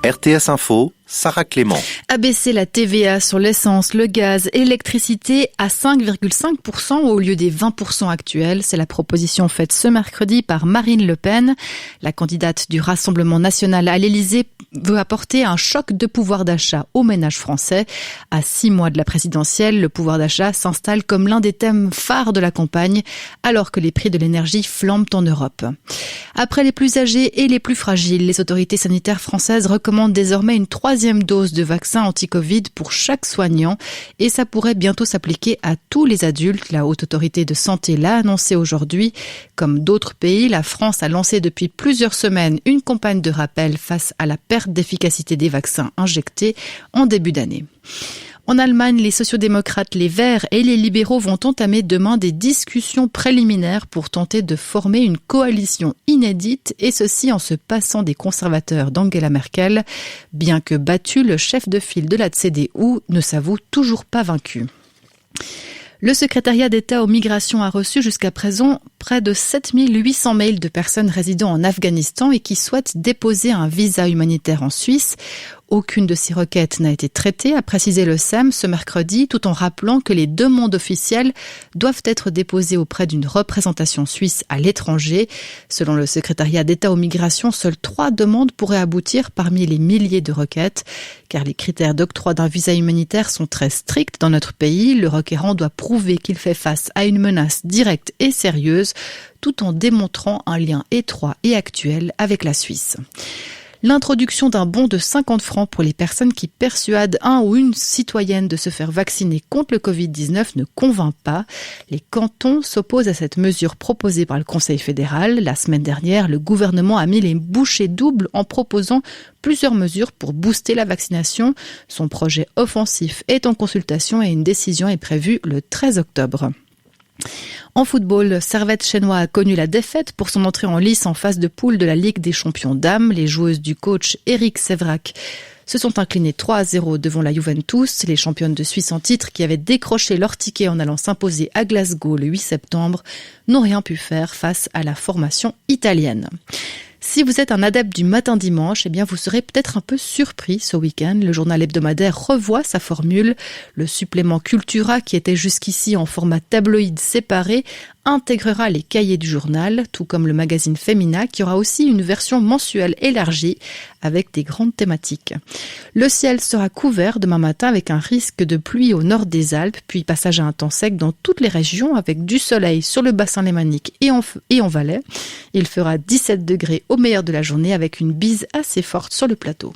RTS Info, Sarah Clément. Abaisser la TVA sur l'essence, le gaz et l'électricité à 5,5% au lieu des 20% actuels. C'est la proposition faite ce mercredi par Marine Le Pen. La candidate du Rassemblement national à l'Élysée veut apporter un choc de pouvoir d'achat aux ménages français. À 6 mois de la présidentielle, le pouvoir d'achat s'installe comme l'un des thèmes phares de la campagne, alors que les prix de l'énergie flambent en Europe. Après les plus âgés et les plus fragiles, les autorités sanitaires françaises recommandent désormais une 3e dose de vaccin anti-Covid pour chaque soignant et ça pourrait bientôt s'appliquer à tous les adultes. La Haute Autorité de Santé l'a annoncé aujourd'hui. Comme d'autres pays, la France a lancé depuis plusieurs semaines une campagne de rappel face à la perte d'efficacité des vaccins injectés en début d'année. En Allemagne, les sociodémocrates, les Verts et les libéraux vont entamer demain des discussions préliminaires pour tenter de former une coalition inédite, et ceci en se passant des conservateurs d'Angela Merkel. Bien que battu, le chef de file de la CDU ne s'avoue toujours pas vaincu. Le secrétariat d'État aux migrations a reçu jusqu'à présent près de 7800 mails de personnes résidant en Afghanistan et qui souhaitent déposer un visa humanitaire en Suisse. Aucune de ces requêtes n'a été traitée, a précisé le SEM ce mercredi, tout en rappelant que les demandes officielles doivent être déposées auprès d'une représentation suisse à l'étranger. Selon le secrétariat d'État aux migrations, seules 3 demandes pourraient aboutir parmi les milliers de requêtes, car les critères d'octroi d'un visa humanitaire sont très stricts dans notre pays. Le requérant doit prouver qu'il fait face à une menace directe et sérieuse, tout en démontrant un lien étroit et actuel avec la Suisse. L'introduction d'un bon de 50 francs pour les personnes qui persuadent un ou une citoyenne de se faire vacciner contre le Covid-19 ne convainc pas. Les cantons s'opposent à cette mesure proposée par le Conseil fédéral. La semaine dernière, le gouvernement a mis les bouchées doubles en proposant plusieurs mesures pour booster la vaccination. Son projet offensif est en consultation et une décision est prévue le 13 octobre. En football, Servette Chénois a connu la défaite pour son entrée en lice en phase de poule de la Ligue des champions dames. Les joueuses du coach Eric Sévrac se sont inclinées 3-0 devant la Juventus. Les championnes de Suisse en titre, qui avaient décroché leur ticket en allant s'imposer à Glasgow le 8 septembre, n'ont rien pu faire face à la formation italienne. Si vous êtes un adepte du matin dimanche, eh bien vous serez peut-être un peu surpris ce week-end. Le journal hebdomadaire revoit sa formule. Le supplément Cultura, qui était jusqu'ici en format tabloïd séparé, intégrera les cahiers du journal, tout comme le magazine Femina, qui aura aussi une version mensuelle élargie avec des grandes thématiques. Le ciel sera couvert demain matin avec un risque de pluie au nord des Alpes, puis passage à un temps sec dans toutes les régions avec du soleil sur le bassin lémanique et en Valais. Il fera 17 degrés au meilleur de la journée avec une bise assez forte sur le plateau.